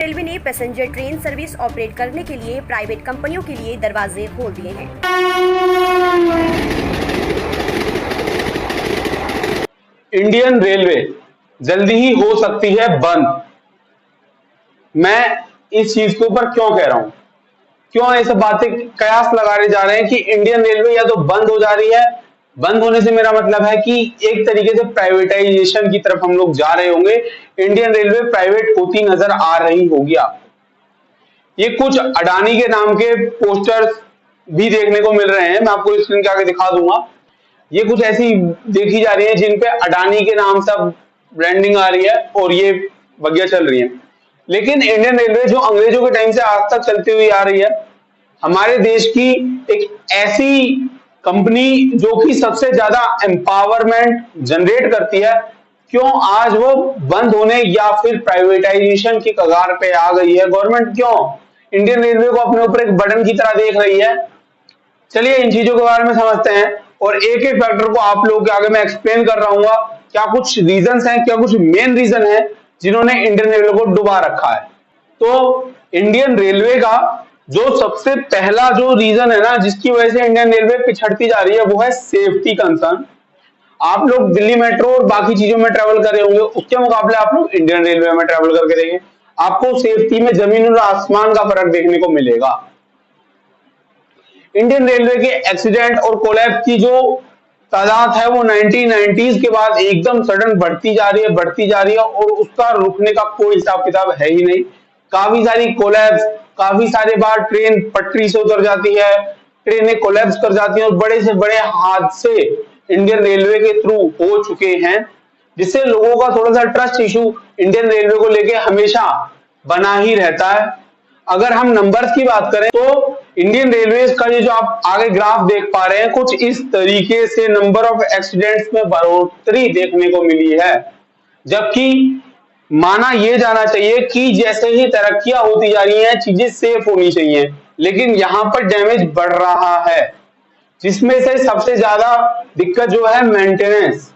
Railway ने passenger train service operate करने के लिए प्राइवेट कंपनियों के लिए दरवाजे खोल दिए हैं। इंडियन रेलवे जल्दी ही हो सकती है बंद। मैं इस चीज के ऊपर क्यों कह रहा हूं, क्यों ऐसे बातें कयास लगाने जा रहे हैं कि इंडियन रेलवे या तो बंद हो जा रही है। बंद होने से मेरा मतलब है कि एक तरीके से प्राइवेटाइजेशन की तरफ हम लोग जा रहे होंगे। इंडियन रेलवे प्राइवेट होती नजर आ रही होगी आपको। ये कुछ अडानी के नाम के पोस्टर्स भी देखने को मिल रहे हैं, मैं आपको स्क्रीन के आगे दिखा दूंगा। ये कुछ ऐसी देखी जा रही है जिन पे अडानी के नाम से ब्रांडिंग आ रही है और ये बढ़िया चल रही है। लेकिन इंडियन रेलवे जो अंग्रेजों के टाइम से आज तक चलती हुई आ रही है, हमारे देश की एक ऐसी कंपनी जो कि सबसे ज्यादा एम्पावरमेंट जनरेट करती है, क्यों आज वो बंद होने या फिर प्राइवेटाइजेशन की कगार पे आ गई है। गवर्नमेंट क्यों इंडियन रेलवे को अपने ऊपर एक बटन की तरह देख रही है। चलिए इन चीजों के बारे में समझते हैं और एक एक फैक्टर को आप लोगों के आगे मैं एक्सप्लेन कर रहा हूँ। क्या कुछ रीजंस हैं, क्या कुछ मेन रीजन है जिन्होंने इंडियन रेलवे को डुबा रखा है। तो इंडियन रेलवे का जो सबसे पहला जो रीजन है ना, जिसकी वजह से इंडियन रेलवे पिछड़ती जा रही है, वो है सेफ्टी कंसर्न। आप लोग दिल्ली मेट्रो और बाकी चीजों में ट्रेवल कर रहे होंगे, उसके मुकाबले आप लोग इंडियन रेलवे में ट्रेवल करके देखेंगे, आपको सेफ्टी में जमीन और आसमान का फर्क देखने को मिलेगा। इंडियन रेलवे के एक्सीडेंट और कोलैप्स की जो तादाद है वो 1990s के बाद एकदम सडन बढ़ती जा रही है और उसका रुकने का कोई हिसाब किताब है ही नहीं। काफी सारी कोलैप्स, काफी सारे बार ट्रेन पटरी से उतर जाती है, ट्रेनें कोलैप्स कर जाती हैं और बड़े से बड़े हादसे इंडियन रेलवे के थ्रू हो चुके हैं, जिससे लोगों का थोड़ा सा ट्रस्ट इशू इंडियन रेलवे को लेके हमेशा बना ही रहता है। अगर हम नंबर्स की बात करें तो इंडियन रेलवे का ये जो आप आगे ग्राफ देख पा रहे हैं, कुछ इस तरीके से नंबर ऑफ एक्सीडेंट्स में बढ़ोतरी देखने को मिली है। जबकि माना यह जाना चाहिए कि जैसे ही तरक्कियां होती जा रही हैं चीजें सेफ होनी चाहिए, लेकिन यहां पर डैमेज बढ़ रहा है, जिसमें से सबसे ज्यादा दिक्कत जो है मेंटेनेंस।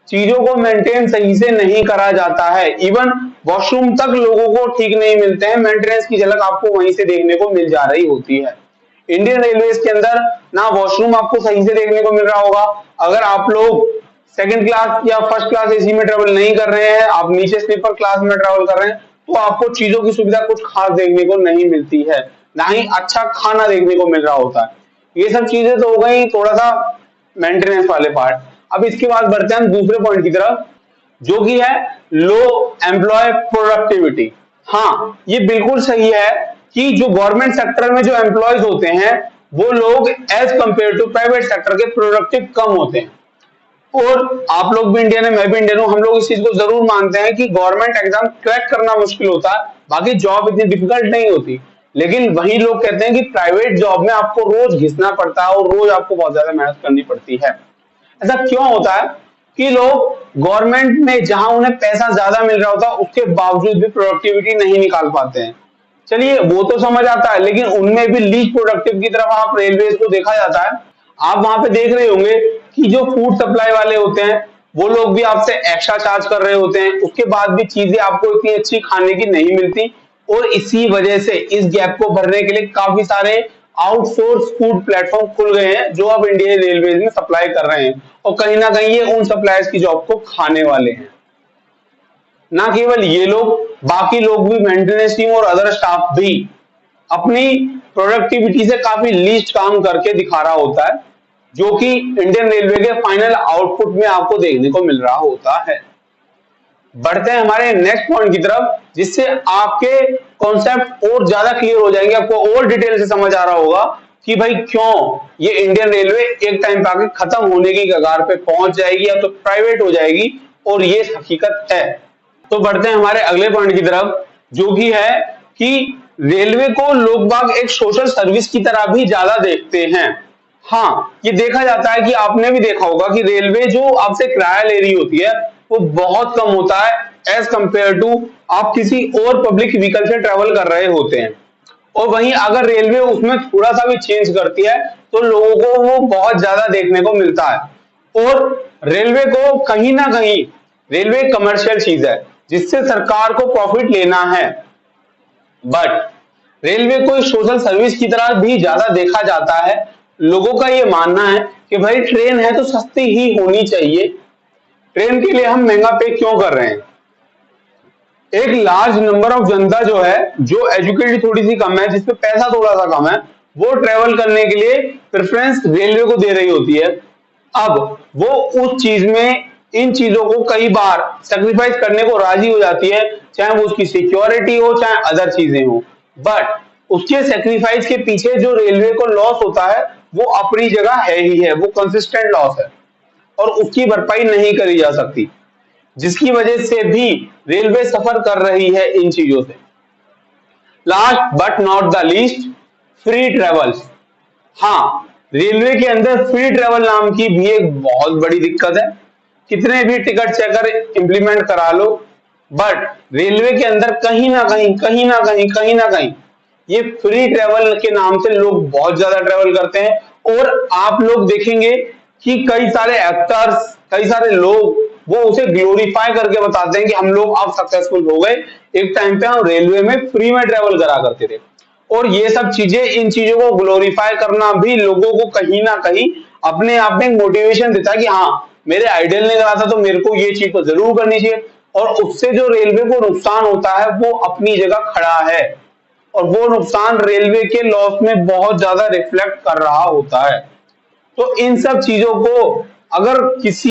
चीजों को मेंटेन सही से नहीं करा जाता है, इवन वॉशरूम तक लोगों को ठीक नहीं मिलते हैं। मेंटेनेंस की झलक आपको वहीं से देखने को मिल जा रही होती है। इंडियन रेलवेज के अंदर ना वॉशरूम आपको सही से देखने को मिल रहा होगा। अगर आप लोग सेकंड क्लास या फर्स्ट क्लास एसी में ट्रेवल नहीं कर रहे हैं, आप नीचे स्लीपर क्लास में ट्रेवल कर रहे हैं, तो आपको चीजों की सुविधा कुछ खास देखने को नहीं मिलती है, ना ही अच्छा खाना देखने को मिल रहा होता है। ये सब चीजें तो हो गई थोड़ा सा मेंटेनेंस वाले पार्ट। अब इसके बाद बढ़ते हैं हम दूसरे पॉइंट की तरफ, जो कि है लो एम्प्लॉय प्रोडक्टिविटी। हाँ, ये बिल्कुल सही है कि जो गवर्नमेंट सेक्टर में जो एम्प्लॉयज होते हैं वो लोग as compare to private sector के प्रोडक्टिव कम होते हैं। और आप लोग भी इंडियन है, मैं भी इंडियन हूं, हम लोग इस चीज को जरूर मानते हैं कि गवर्नमेंट एग्जाम क्रैक करना मुश्किल होता है, बाकी जॉब इतनी डिफिकल्ट नहीं होती। लेकिन वही लोग कहते हैं कि प्राइवेट जॉब में आपको रोज घिसना पड़ता है और रोज आपको बहुत ज्यादा मेहनत करनी पड़ती है। ऐसा क्यों होता है कि लोग गवर्नमेंट में जहां उन्हें पैसा ज्यादा मिल रहा होता है उसके बावजूद भी प्रोडक्टिविटी नहीं निकाल पाते हैं। चलिए वो तो समझ आता है, लेकिन उनमें भी लीस्ट प्रोडक्टिव की तरफ आप रेलवे को देखा जाता है। आप वहां पे देख रहे होंगे कि जो फूड सप्लाई वाले होते हैं वो लोग भी आपसे एक्स्ट्रा चार्ज कर रहे होते हैं, उसके बाद भी चीजें आपको इतनी अच्छी खाने की नहीं मिलती। और इसी वजह से इस गैप को भरने के लिए काफी सारे आउटसोर्स फूड प्लेटफॉर्म खुल गए हैं जो अब इंडियन रेलवे में सप्लाई कर रहे हैं, और कहीं ना कहीं ये उन सप्लायर्स की जॉब को खाने वाले हैं। ना केवल ये लोग, बाकी लोग भी, मेंटेनेंस टीम और अदर स्टाफ भी अपनी प्रोडक्टिविटी से काफी लीस्ट काम करके दिखा रहा होता है, जो कि इंडियन रेलवे के फाइनल आउटपुट में आपको देखने को मिल रहा होता है। बढ़ते हैं हमारे नेक्स्ट पॉइंट की तरफ, जिससे आपके कॉन्सेप्ट और ज्यादा क्लियर हो जाएंगे, आपको और डिटेल से समझ आ रहा होगा कि भाई क्यों ये इंडियन रेलवे एक टाइम पे आके खत्म होने की कगार पे पहुंच जाएगी या तो प्राइवेट हो जाएगी, और ये हकीकत है। तो बढ़ते हैं हमारे अगले पॉइंट की तरफ, जो कि है कि रेलवे को लोग बाग एक सोशल सर्विस की तरह भी ज्यादा देखते हैं। हाँ, ये देखा जाता है कि आपने भी देखा होगा कि रेलवे जो आपसे किराया ले रही होती है वो बहुत कम होता है एज कंपेयर टू आप किसी और पब्लिक व्हीकल से ट्रेवल कर रहे होते हैं। और वहीं अगर रेलवे उसमें थोड़ा सा भी चेंज करती है तो लोगों को वो बहुत ज्यादा देखने को मिलता है। और रेलवे को कहीं ना कहीं, रेलवे कमर्शियल चीज है जिससे सरकार को प्रॉफिट लेना है। बट रेलवे को एक सोशल सर्विस की तरह भी ज्यादा देखा जाता है। लोगों का ये मानना है कि भाई ट्रेन है तो सस्ती ही होनी चाहिए, ट्रेन के लिए हम महंगा पे क्यों कर रहे हैं। एक लार्ज नंबर ऑफ जनता जो है, जो एजुकेटेड थोड़ी सी कम है, जिसपे पैसा थोड़ा सा कम है, वो ट्रेवल करने के लिए प्रेफरेंस रेलवे को दे रही होती है। अब वो उस चीज में इन चीजों को कई बार सेक्रीफाइस करने को राजी हो जाती है, चाहे वो उसकी सिक्योरिटी हो, चाहे अदर चीजें हो। बट उसके सेक्रीफाइस के पीछे जो रेलवे को लॉस होता है वो अपनी जगह है ही है, वो कंसिस्टेंट लॉस है और उसकी भरपाई नहीं करी जा सकती, जिसकी वजह से भी रेलवे सफर कर रही है इन चीजों से। Last but not the least, free travels. हाँ, रेलवे के अंदर फ्री ट्रेवल नाम की भी एक बहुत बड़ी दिक्कत है। कितने भी टिकट चेकर इंप्लीमेंट करा लो, बट रेलवे के अंदर कहीं ना कहीं ये फ्री ट्रेवल के नाम से लोग बहुत ज्यादा ट्रेवल करते हैं। और आप लोग देखेंगे कि कई सारे एक्टर्स, कई सारे लोग वो उसे ग्लोरीफाई करके बताते हैं कि हम लोग अब सक्सेसफुल हो गए, एक टाइम पे हम रेलवे में फ्री में ट्रेवल करा करते थे। और ये सब चीजें, इन चीजों को ग्लोरीफाई करना भी लोगों को कहीं ना कहीं अपने आप में मोटिवेशन देता है कि हाँ, मेरे आइडल ने करा था तो मेरे को ये चीज तो जरूर करनी चाहिए। और उससे जो रेलवे को नुकसान होता है वो अपनी जगह खड़ा है, और वो नुकसान रेलवे के लॉस में बहुत ज्यादा रिफ्लेक्ट कर रहा होता है। तो इन सब चीजों को अगर किसी